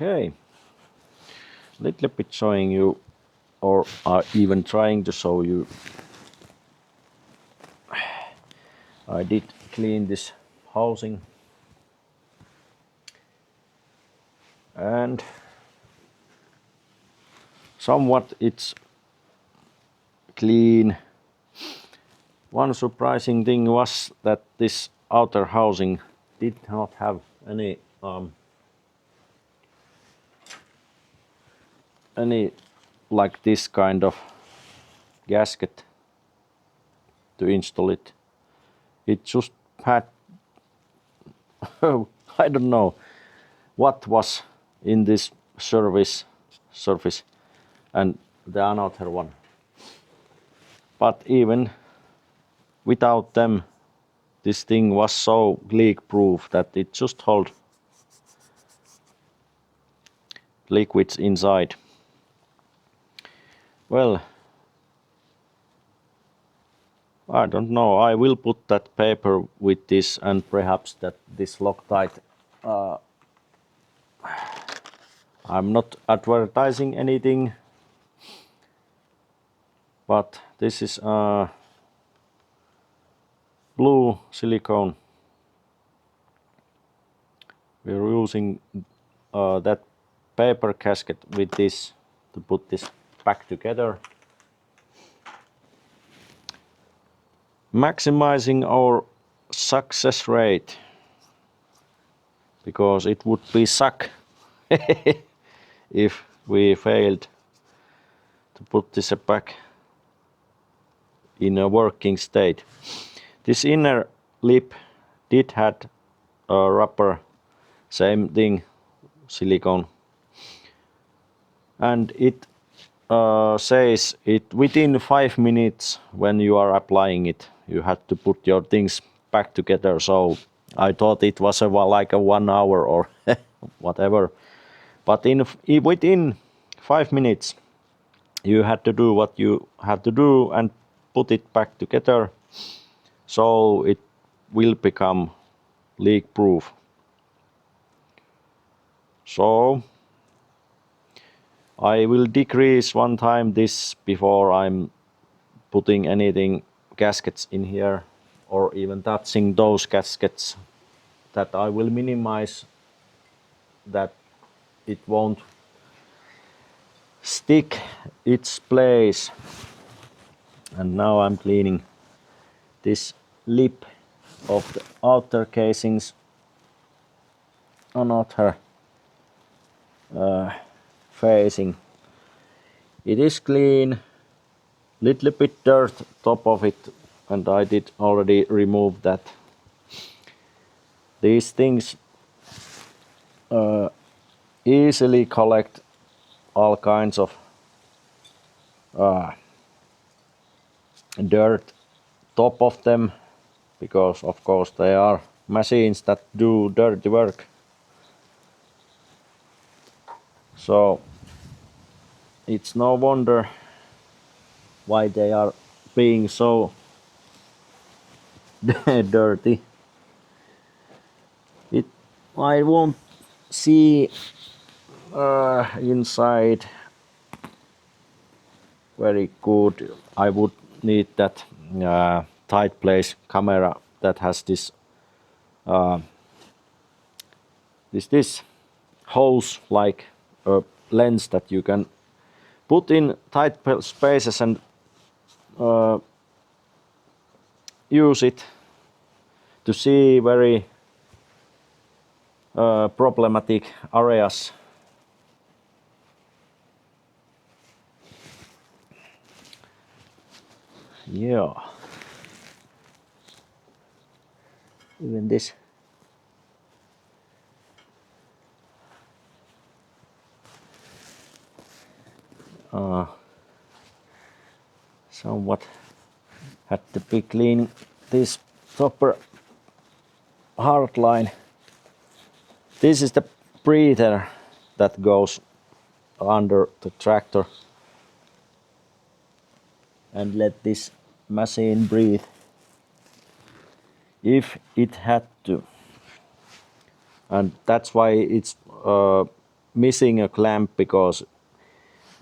Okay, little bit showing you, or even trying to show you. I did clean this housing and somewhat it's clean. One surprising thing was that this outer housing did not have any like this kind of gasket to install it. It just had I don't know what was in this surface and the another one. But even without them, this thing was so leak proof that it just hold liquids inside. Well, I don't know. I will put that paper with this and perhaps that this Loctite. I'm not advertising anything, but this is blue silicone. We're using that paper gasket with this to put this back together. Maximizing our success rate, because it would be suck if we failed to put this back in a working state. This inner lip did had a rubber, same thing, silicone, and it says it within 5 minutes when you are applying it you have to put your things back together. So I thought it was like a 1 hour or whatever, but within 5 minutes you had to do what you have to do and put it back together, so it will become leak proof. So I will decrease one time this before I'm putting anything gaskets in here or even touching those gaskets, that I will minimize that it won't stick its place. And now I'm cleaning this lip of the outer casings, another facing. It is clean, little bit dirt top of it, and I did already remove that. These things easily collect all kinds of dirt top of them, because of course they are machines that do dirty work. So it's no wonder why they are being so dirty. I won't see inside very good. I would need that tight place camera that has this this hose like a lens that you can put in tight spaces and use it to see very problematic areas. Yeah, even this. Somewhat had to be cleaning this topper hard line. This is the breather that goes under the tractor and let this machine breathe if it had to, and that's why it's missing a clamp because,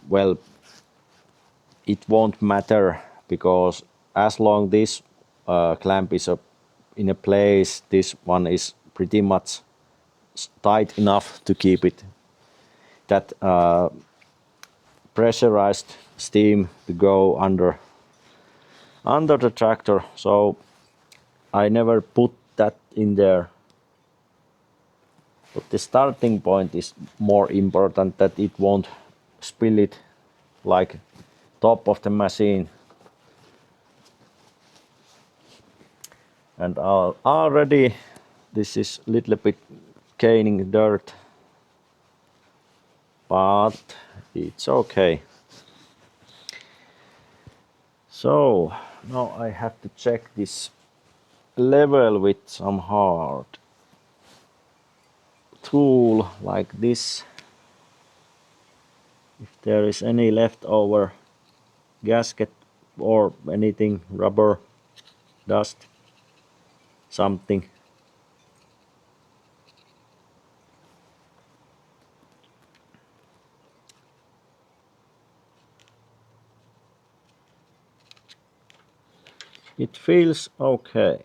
well, it won't matter because as long this clamp is in a place, this one is pretty much tight enough to keep it that pressurized steam to go under the tractor. So I never put that in there. But the starting point is more important, that it won't spill it like top of the machine. And already this is a little bit gaining dirt, but it's okay. So now I have to check this level with some hard tool like this. If there is any leftover gasket or anything, rubber, dust, something. It feels okay.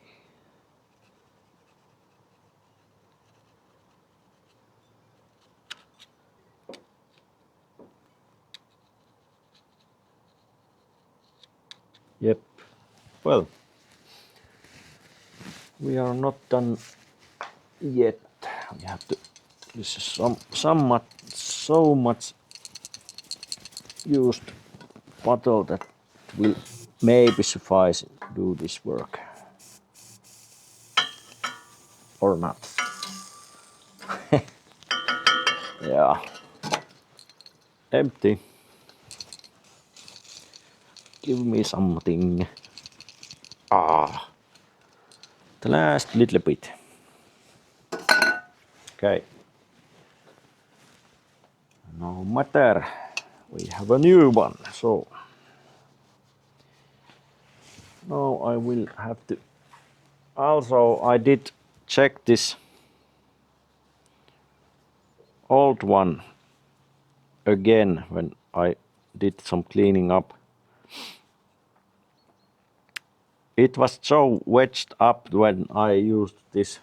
Yep. Well, we are not done yet. We have to. This is so much used bottle that will maybe suffice to do this work, or not. Yeah. Empty. Give me something. Ah. The last little bit. Okay. No matter. We have a new one. So now I will have to. Also, I did check this old one again when I did some cleaning up. It was so wedged up when I used this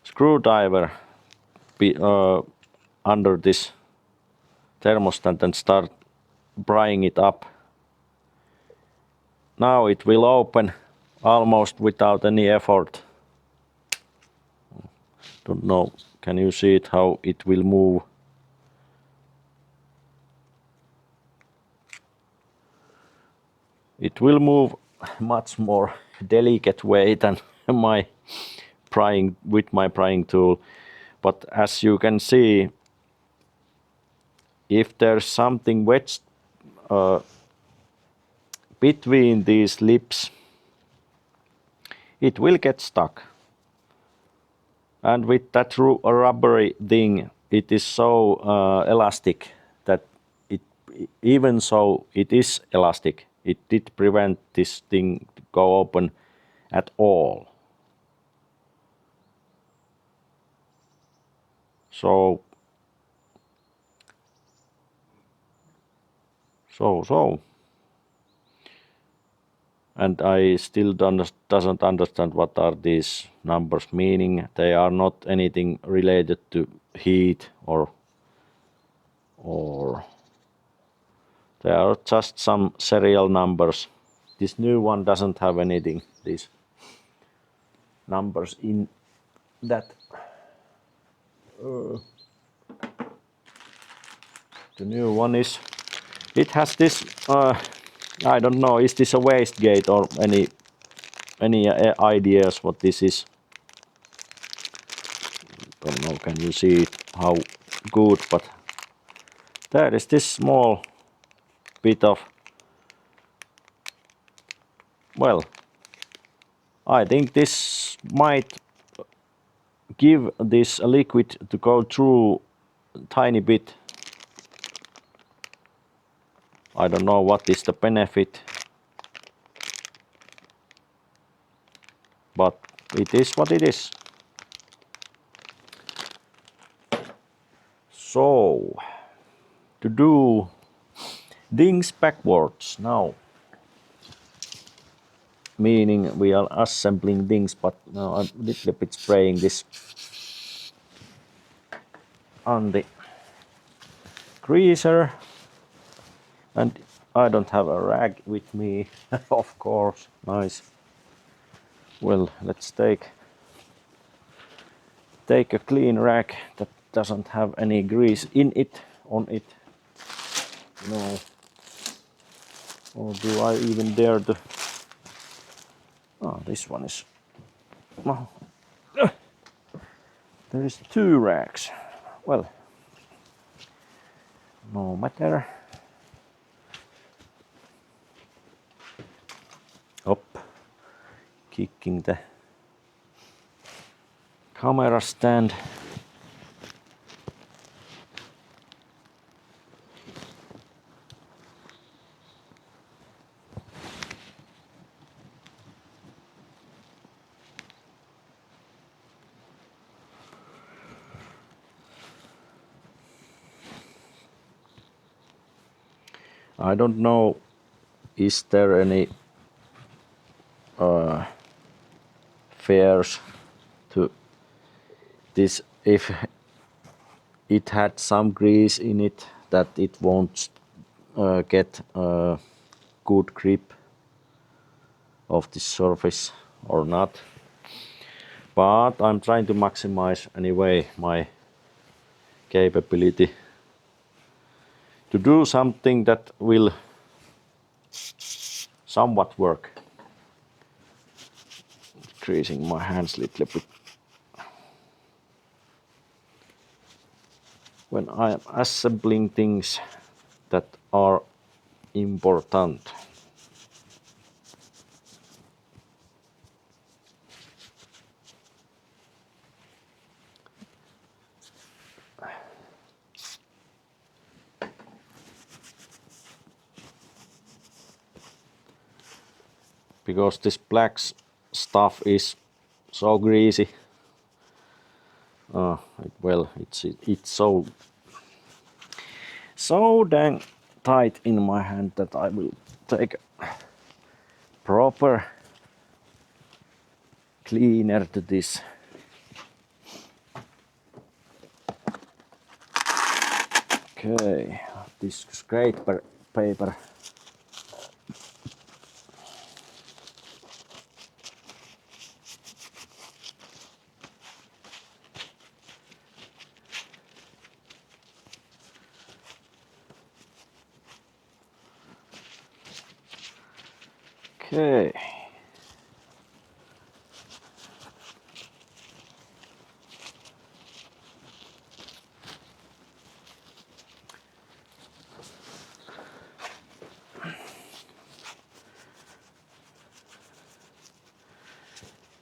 screwdriver under this thermostat and start prying it up. Now it will open almost without any effort. Don't know, can you see it how it will move? It will move much more delicate way than my prying with my prying tool. But as you can see, if there's something wedged between these lips, it will get stuck. And with that rubbery thing, it is so elastic that it, even so it is elastic, it did prevent this thing to go open at all. So and I still doesn't understand what are these numbers meaning. They are not anything related to heat or they are just some serial numbers. This new one doesn't have anything, these numbers in that. The new one is, it has this, I don't know, is this a wastegate or any ideas what this is? Don't know, can you see how good, but there is this small bit of, well, I think this might give this liquid to go through a tiny bit. I don't know what is the benefit, but it is what it is. So, to do things backwards now, meaning we are assembling things, but now I'm a little bit spraying this on the greaser, and I don't have a rag with me, of course. Nice. Well, let's take a clean rag that doesn't have any grease in it, on it. No. Or do I even dare to? Oh, this one is. No. There is 2 rags. Well, no matter. Up, kicking the camera stand. I don't know, is there any fares to this, if it had some grease in it, that it won't get good grip of the surface or not. But I'm trying to maximize anyway my capability to do something that will somewhat work. Greasing my hands a little bit when I am assembling things that are important. Because this black stuff is so greasy. Well, it's so dang tight in my hand that I will take a proper cleaner to this. Okay, this scraper paper. Okay.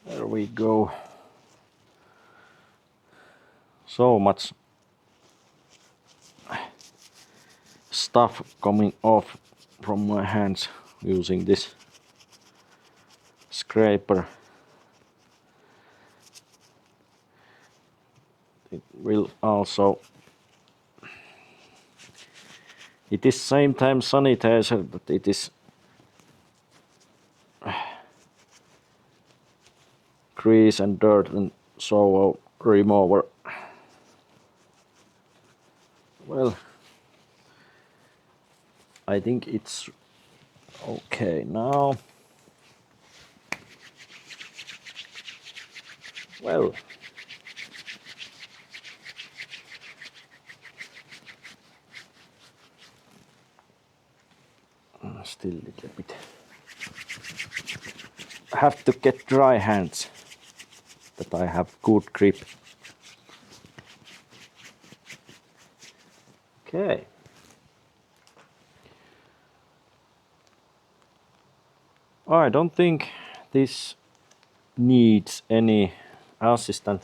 There we go. So much stuff coming off from my hands using this scraper. It will also, it is same time sanitizer, but it is grease and dirt and so remover. Well, I think it's okay now. Well, still a little bit. I have to get dry hands that I have good grip. Okay. I don't think this needs any assistant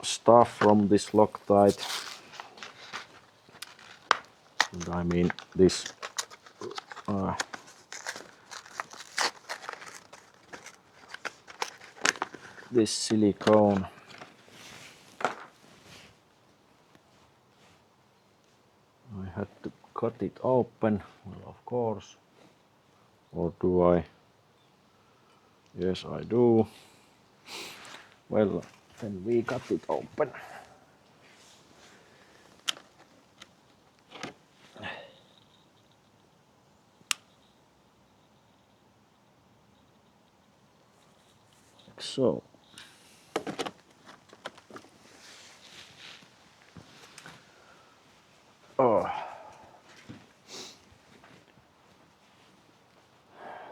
stuff from this Loctite. And I mean this this silicone. cut it open? Well, of course. Or do I? Yes, I do. Well, then we cut it open. Like so. Oh.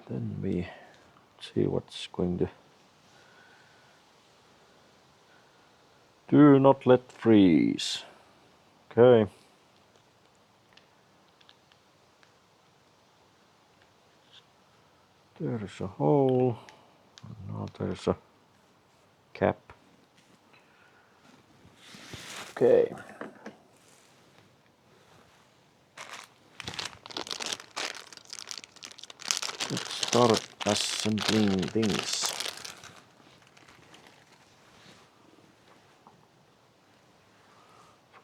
Then we see what's going to. Do not let freeze. Okay. There's a hole. Now there's a cap. Okay. Let's start assembling things.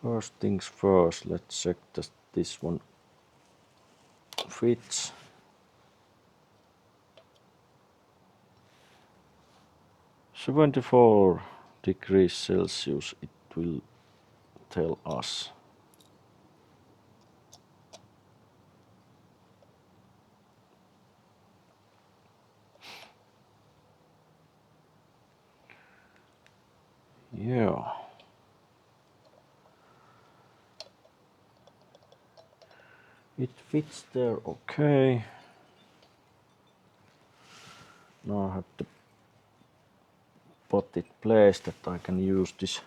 First things first, let's check that this one fits. "74 degrees Celsius" it will tell us. Yeah. It fits there, okay. Now I have to put it place that I can use this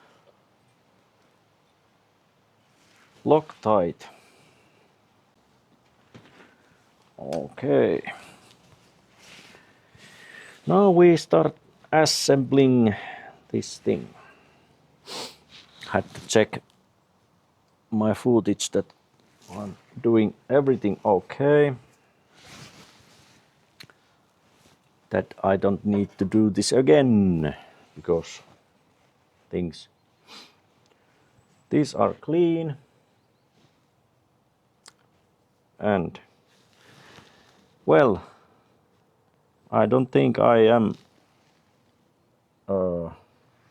Loctite. Okay. Now we start assembling this thing. Had to check my footage that I'm doing everything okay. That I don't need to do this again because these are clean. And well, I don't think I am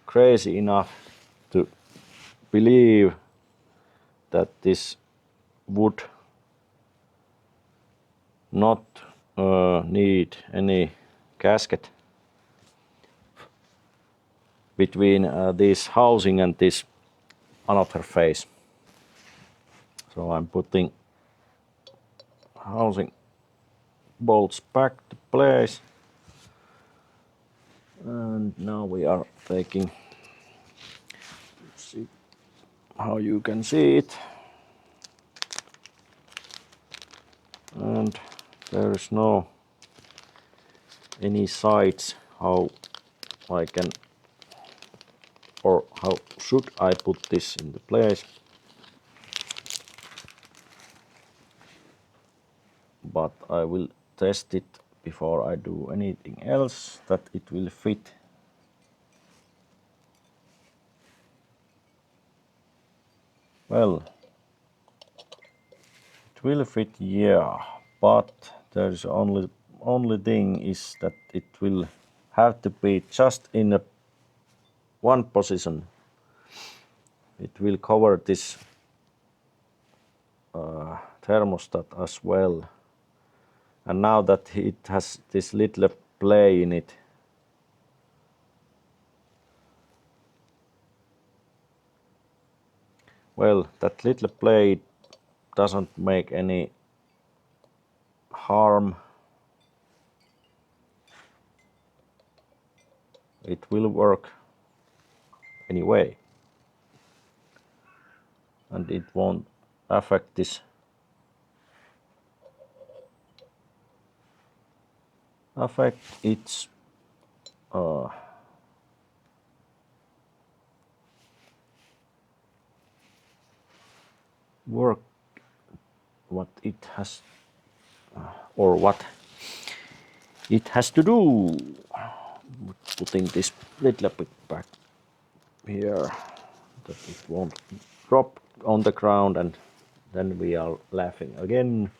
crazy enough to believe that this would not need any gasket between this housing and this another face. So I'm putting housing bolts back to place. And now we are taking, see how you can see it. And there is no any sides how I can or how should I put this into place. But I will test it before I do anything else that it will fit. Well, it will fit, yeah, but there's only thing is that it will have to be just in a one position. It will cover this thermostat as well. And now that it has this little play in it, well, that little play doesn't make any harm. It will work anyway. And it won't affect this its work, what it has or what it has to do. Putting this little bit back here that it won't drop on the ground and then we are laughing again.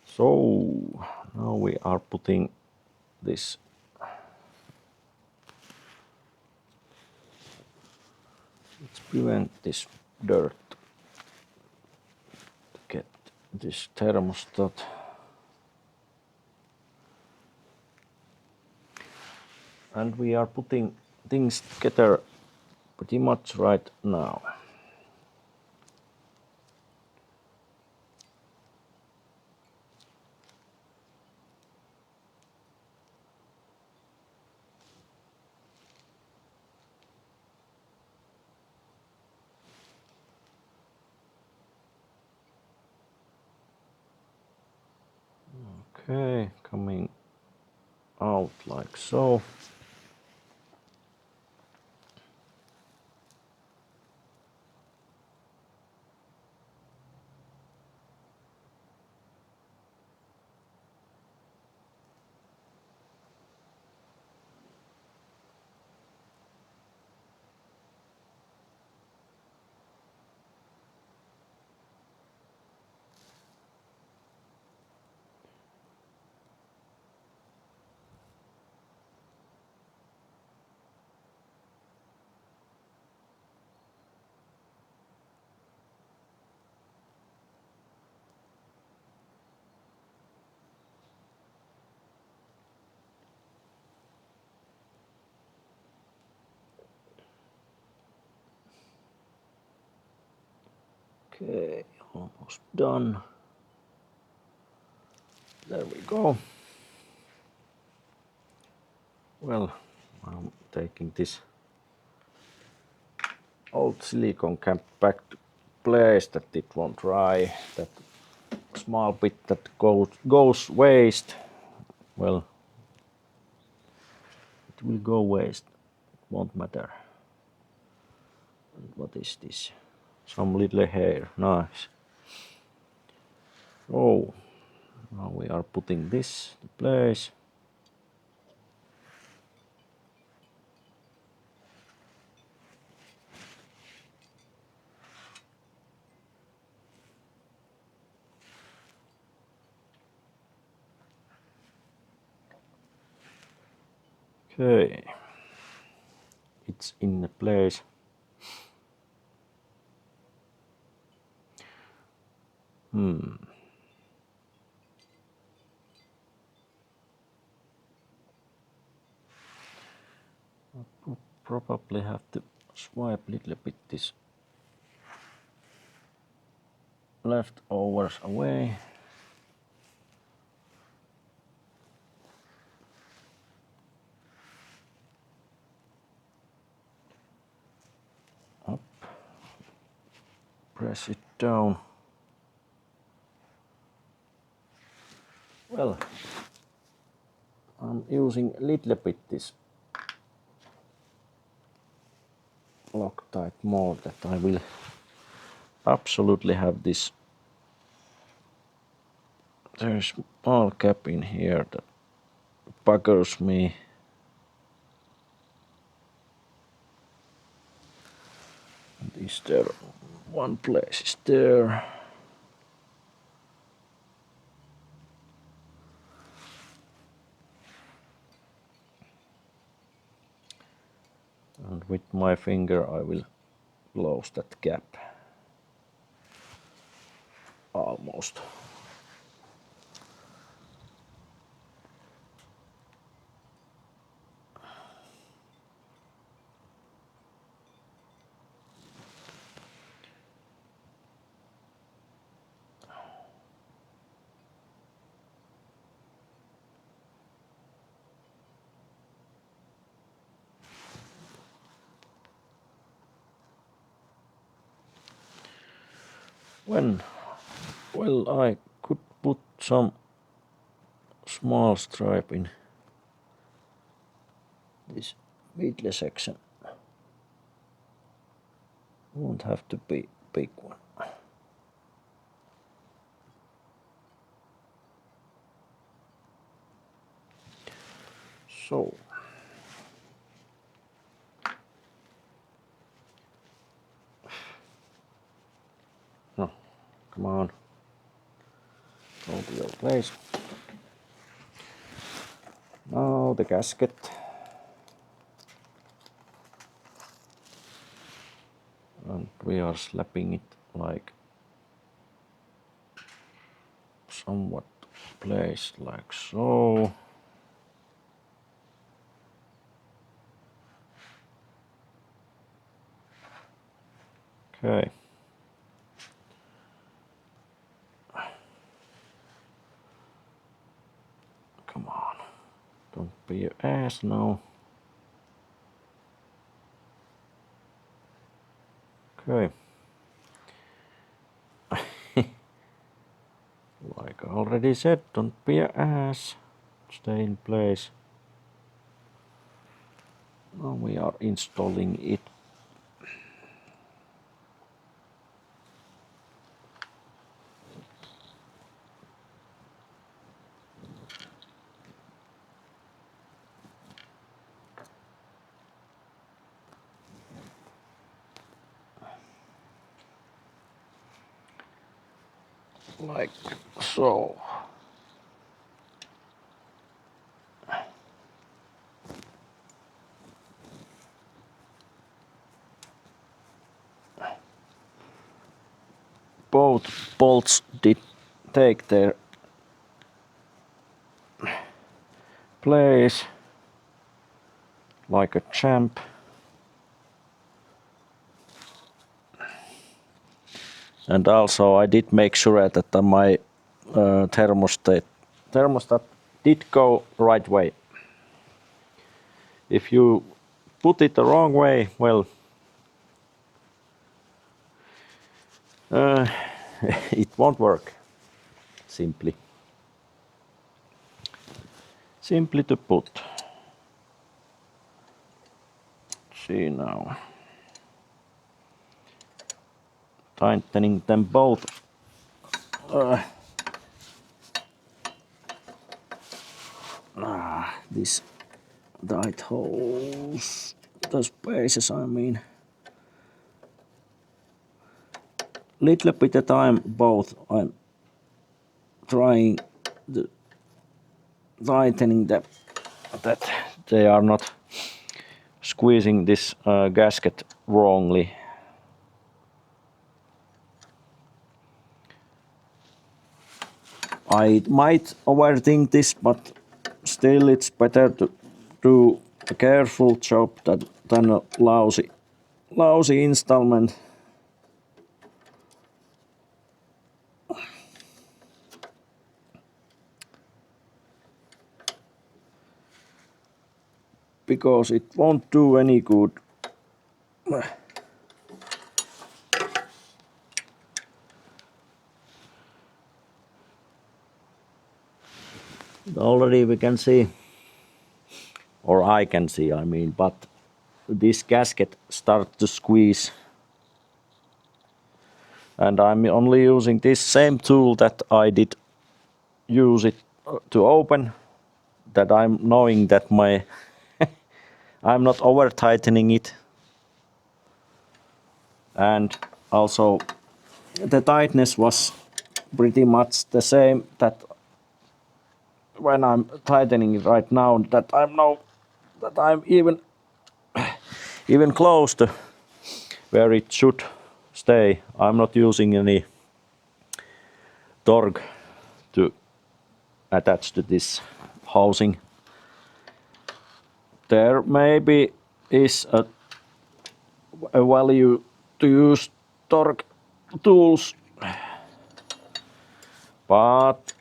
So now we are putting this let's prevent this dirt to get this thermostat. And we are putting things together pretty much right now. Okay, coming out like so. Okay, almost done. There we go. Well, I'm taking this old silicone cap back to place that it won't dry. That small bit that goes waste, well, it will go waste. It won't matter. And what is this? Some little hair. Nice. Oh, now we are putting this to place. Okay, it's in the place. Probably have to swipe a little bit this leftovers away. Up. Press it down. Well, I'm using a little bit this Loctite more that I will absolutely have this. There's a small cap in here that buggers me. And is there one place is there? And with my finger I will close that gap. Almost. Well, I could put some small stripe in this middle section. Won't have to be big one. So Come on. Go to your place. Now the gasket. And we are slapping it like somewhat placed like so. Okay. Come on. Don't be an ass now. Okay. Like I already said, don't be an ass. Stay in place. Now we are installing it. Like so. Both bolts did take their place like a champ. And also I did make sure that my thermostat did go right way. If you put it the wrong way, well, it won't work. Simply to put. See now. Tightening them both. This tight holes, the spaces I mean. Little bit at a time both I'm trying the tightening them that they are not squeezing this gasket wrongly. I might overthink this, but still it's better to do a careful job than a lousy installment. Because it won't do any good. Already we can see, or I can see, I mean, but this gasket starts to squeeze. And I'm only using this same tool that I did use it to open, that I'm knowing that my I'm not over tightening it. And also the tightness was pretty much the same that when I'm tightening it right now, that I'm even close to where it should stay. I'm not using any torque to attach to this housing. There maybe is a value to use torque tools, but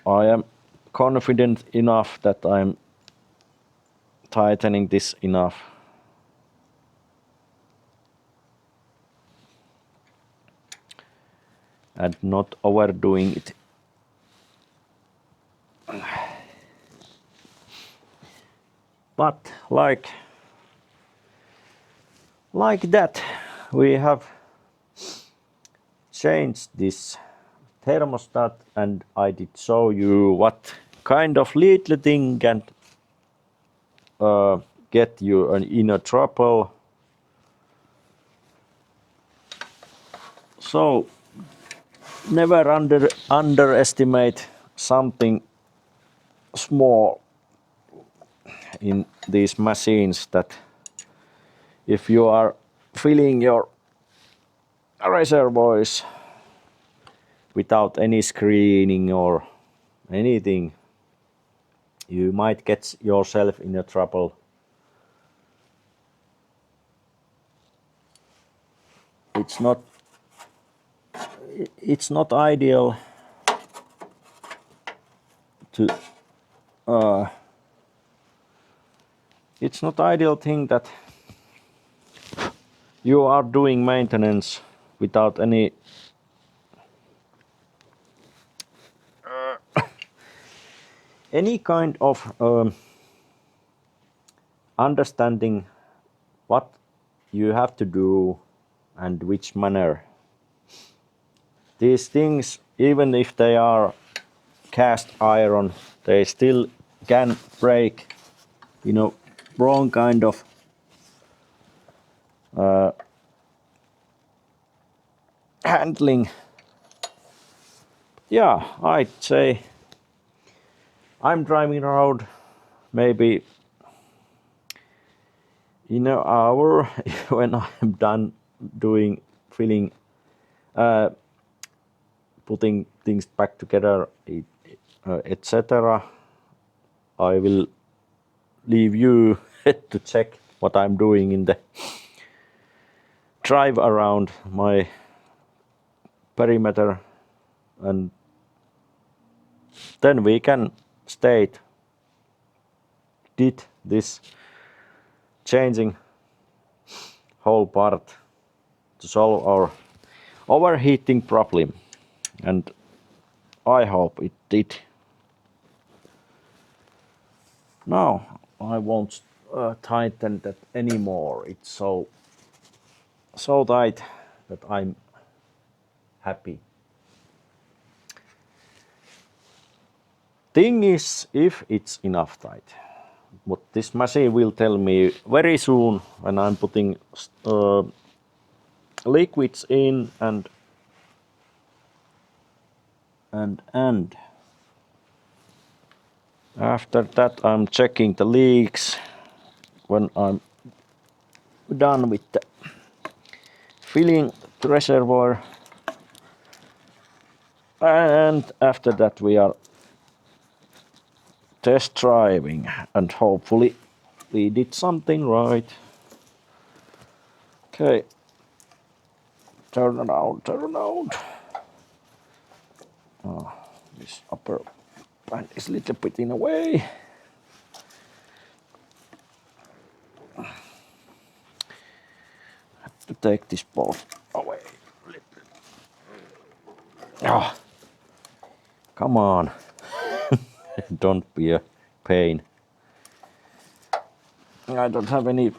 I am confident enough that I'm tightening this enough. And not overdoing it. But like that, we have changed this thermostat, and I did show you what kind of little thing can get you in a trouble. So never underestimate something small in these machines, that if you are filling your reservoirs without any screening or anything, you might get yourself in a trouble. It's not ideal to it's not ideal thing that you are doing maintenance without any kind of understanding what you have to do and which manner. These things, even if they are cast iron, they still can break, wrong kind of handling. Yeah, I'd say I'm driving around maybe in an hour when I'm done doing filling, putting things back together, etc. I will leave you to check what I'm doing in the drive around my perimeter, and then we can state, did this changing whole part to solve our overheating problem, and I hope it did. Now I won't tighten that anymore. It's so tight that I'm happy. Thing is, if it's enough tight, what this machine will tell me very soon when I'm putting liquids in and after that I'm checking the leaks when I'm done with the filling the reservoir, and after that we are test driving, and hopefully we did something right. Okay, turn around. Oh, this upper band is a little bit in the way. Have to take this bolt away. Oh, come on. Don't be a pain. I don't have any.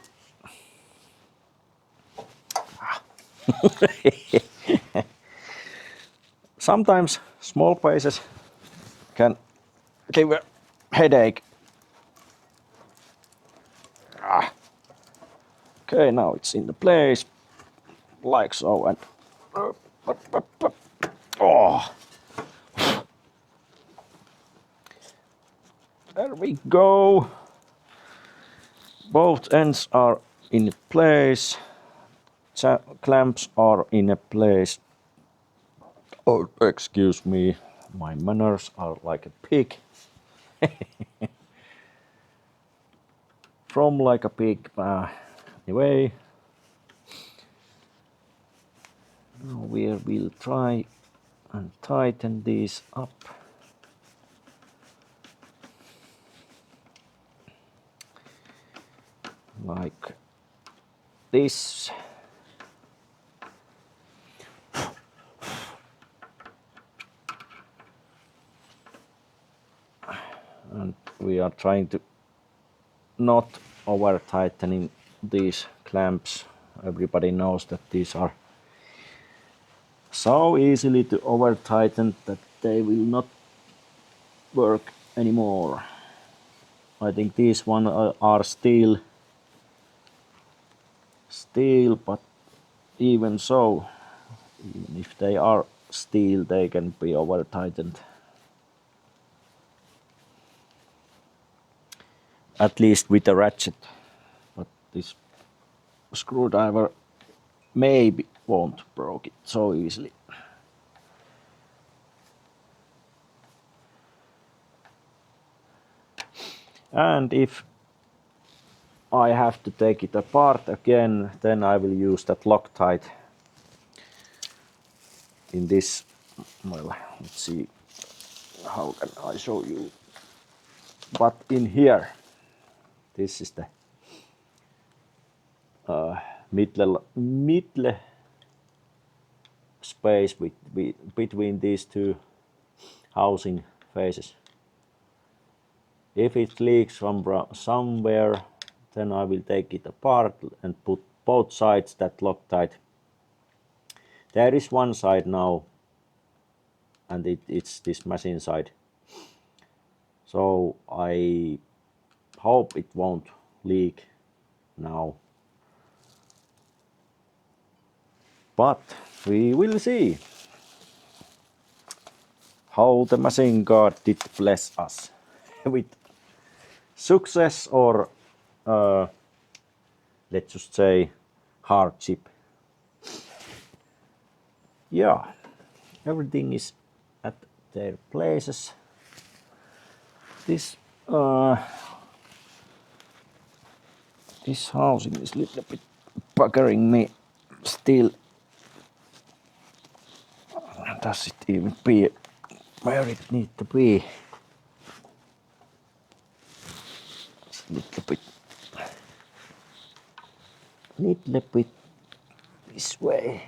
Sometimes small pieces can give a headache. Okay, now it's in the place, like so, and oh, there we go. Both ends are in place. Clamps are in place. Oh, excuse me, my manners are like a pig. From like a pig. Anyway, now we will try and tighten these up. Like this. And we are trying to not over tightening these clamps. Everybody knows that these are so easily to over tighten that they will not work anymore. I think these one are steel, but even so, even if they are steel, they can be over tightened. At least with a ratchet, but this screwdriver maybe won't break it so easily. And if I have to take it apart again, then I will use that Loctite in this. Well, let's see, how can I show you? But in here, this is the middle space between these two housing faces. If it leaks from somewhere, then I will take it apart and put both sides that Loctite. There is one side now, and it's this machine side. So I hope it won't leak now. But we will see how the machine god did bless us with success or let's just say hardship. Yeah, everything is at their places. This this housing is a little bit buggering me still. Does it even be where it needs to be? It's a little bit this way.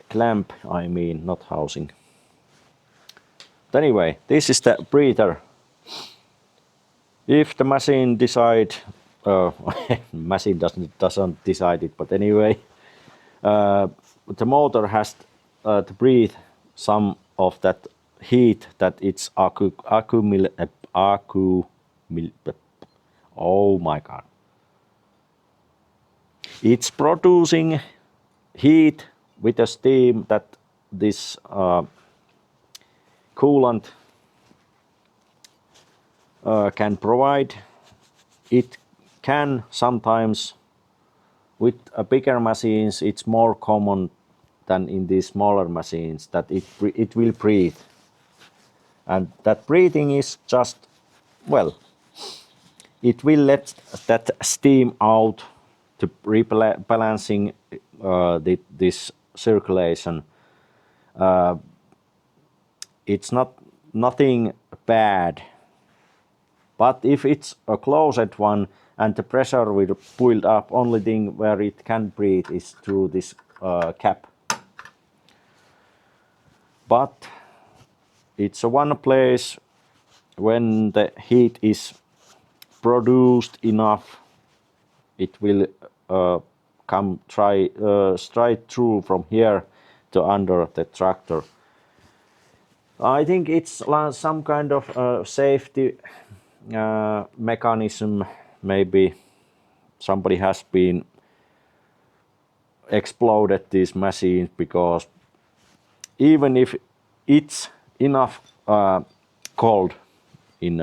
Clamp, I mean, not housing. But anyway, this is the breather. If the machine decide, machine doesn't decide it, but anyway, the motor has to breathe some of that heat that it's oh my god. It's producing heat with a steam that this coolant can provide. It can sometimes, with bigger machines, it's more common than in these smaller machines that it will breathe. And that breathing is just, well, it will let that steam out to rebalancing this circulation. It's nothing bad, but if it's a closed one and the pressure will build up, only thing where it can breathe is through this cap. But it's one place when the heat is produced enough, it will come straight through from here to under the tractor. I think it's some kind of safety mechanism. Maybe somebody has been exploded these machines, because even if it's enough cold in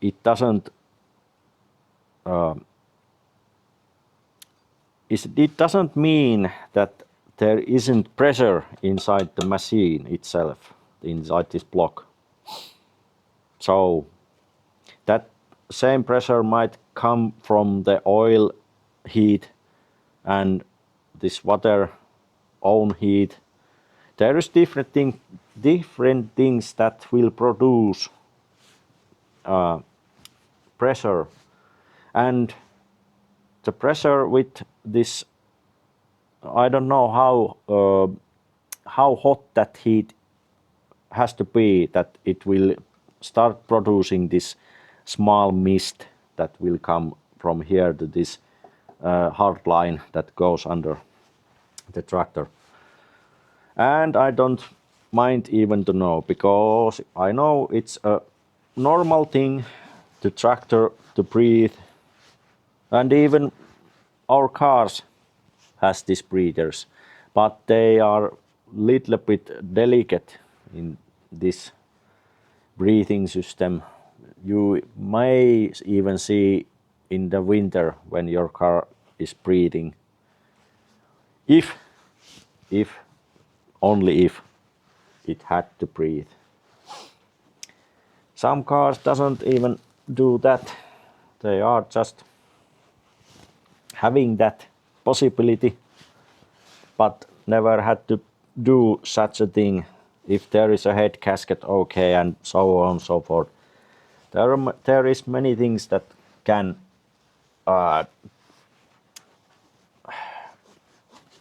it doesn't it doesn't mean that there isn't pressure inside the machine itself, inside this block. So that same pressure might come from the oil heat and this water own heat. There is different things that will produce pressure, and the pressure with this, I don't know how hot that heat has to be that it will start producing this small mist that will come from here to this hard line that goes under the tractor. And I don't mind even to know, because I know it's a normal thing to tractor to breathe, and even our cars has these breathers, but they are little bit delicate in this breathing system. You may even see in the winter when your car is breathing, if only if it had to breathe. Some cars doesn't even do that. They are just having that possibility, but never had to do such a thing. If there is a head gasket, okay, and so on and so forth. There is many things that can,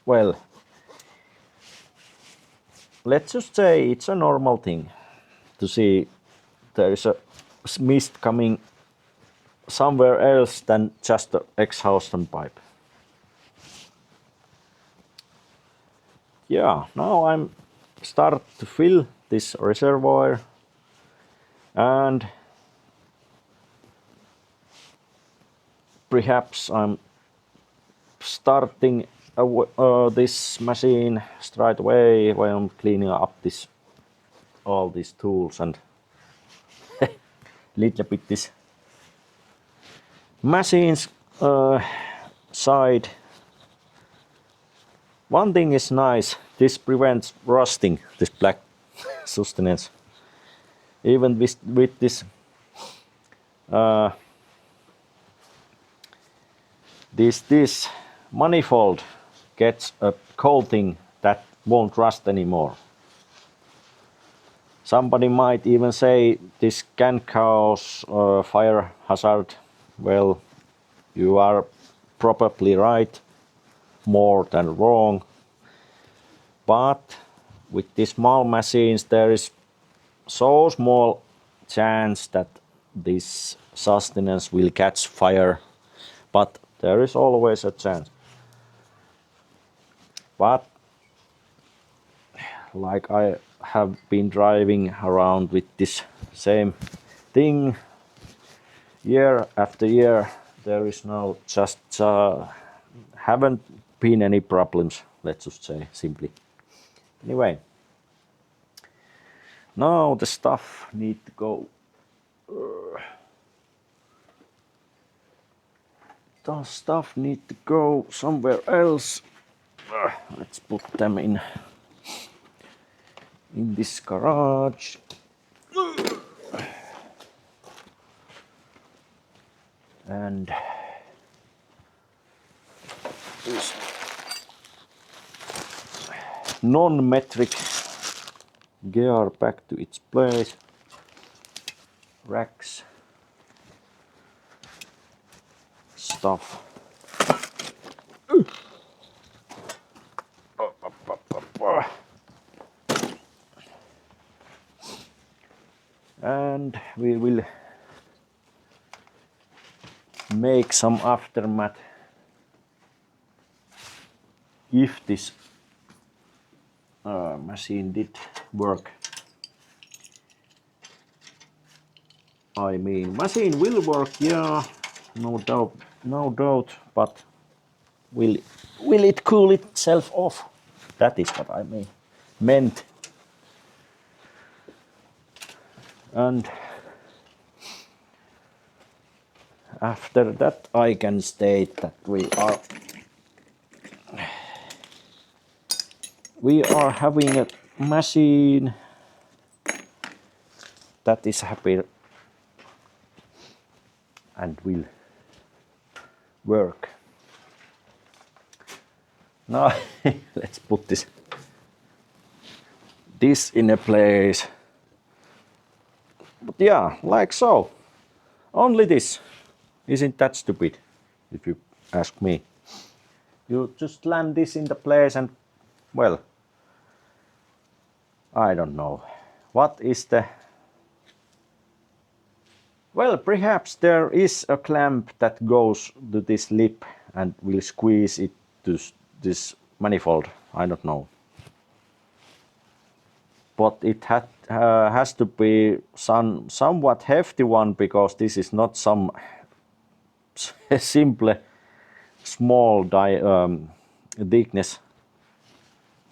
well, let's just say it's a normal thing to see there is a mist coming somewhere else than just the exhaust pipe. Yeah, now I'm start to fill this reservoir, and perhaps I'm starting this machine straight away when I'm cleaning up all these tools and little bit this machine's side. One thing is nice, this prevents rusting, this black sustenance. Even with this this manifold gets a coating that won't rust anymore. Somebody might even say this can cause fire hazard. Well, you are probably right, more than wrong. But with these small machines there is so small chance that this sustenance will catch fire, but there is always a chance. But like I have been driving around with this same thing year after year, there is no just haven't been any problems, let's just say simply. Anyway, now the stuff need to go. The stuff need to go somewhere else. Let's put them in this garage. And this non-metric gear back to its place. Racks. Stuff. And we will make some aftermath if this machine did work. I mean, machine will work, yeah, no doubt, but will it cool itself off? That is what I meant. And after that I can state that we are having a machine that is happy and will work. Now let's put this in a place. But yeah, like so. Only this. Isn't that stupid, if you ask me? You just land this in the place and, well, I don't know. What is the... Well, perhaps there is a clamp that goes to this lip and will squeeze it to this manifold. I don't know. But it has to be somewhat hefty one, because this is not some simple small thickness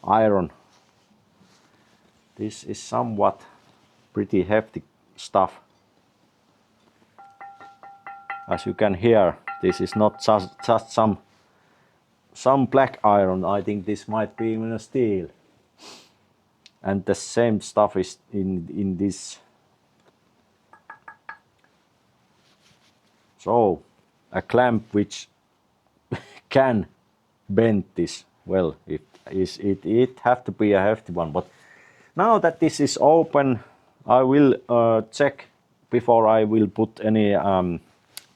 iron. This is somewhat pretty hefty stuff. As you can hear, this is not just some black iron. I think this might be even a steel. And the same stuff is in this. So a clamp which can bend this. Well, it have to be a hefty one. But now that this is open, I will check before I will put any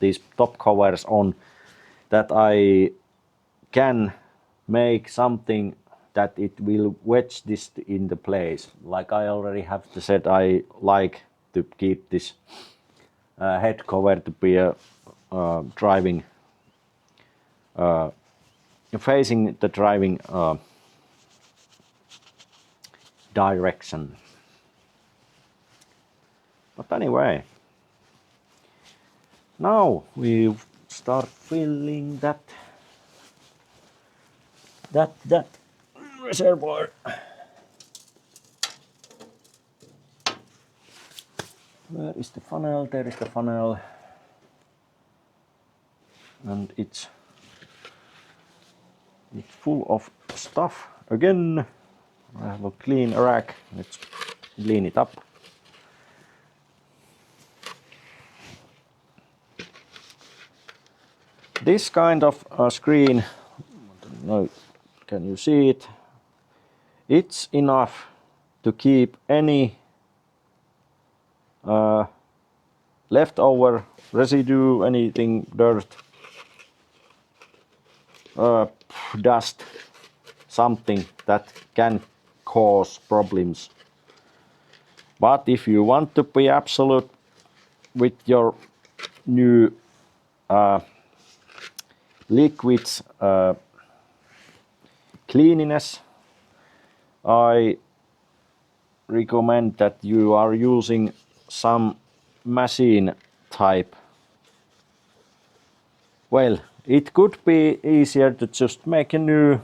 these top covers on, that I can make something that it will wedge this in the place. Like I already have said, I like to keep this head cover to be a driving facing the driving direction. But anyway, now we start filling that reservoir. Where is the funnel? There is the funnel, and it's full of stuff again. I have a clean rack. Let's clean it up. This kind of screen, no, can you see it? It's enough to keep any leftover residue, anything, dirt, dust, something that can cause problems. But if you want to be absolute with your new liquids cleanliness, I recommend that you are using some machine type. Well, it could be easier to just make a new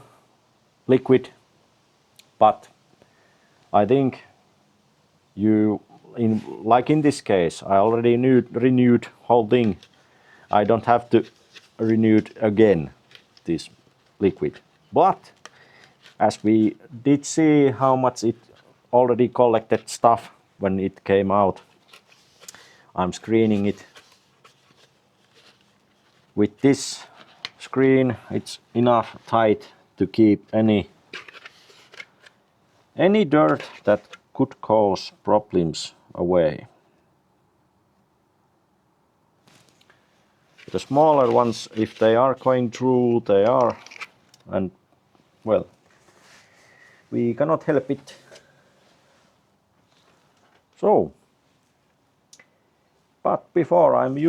liquid, but I think like in this case, I already renewed whole thing. I don't have to renew it again, this liquid. But as we did see how much it already collected stuff when it came out, I'm screening it. With this screen, it's enough tight to keep any dirt that could cause problems away. The smaller ones, if they are going through, they are, and well, we cannot help it. So, but before I'm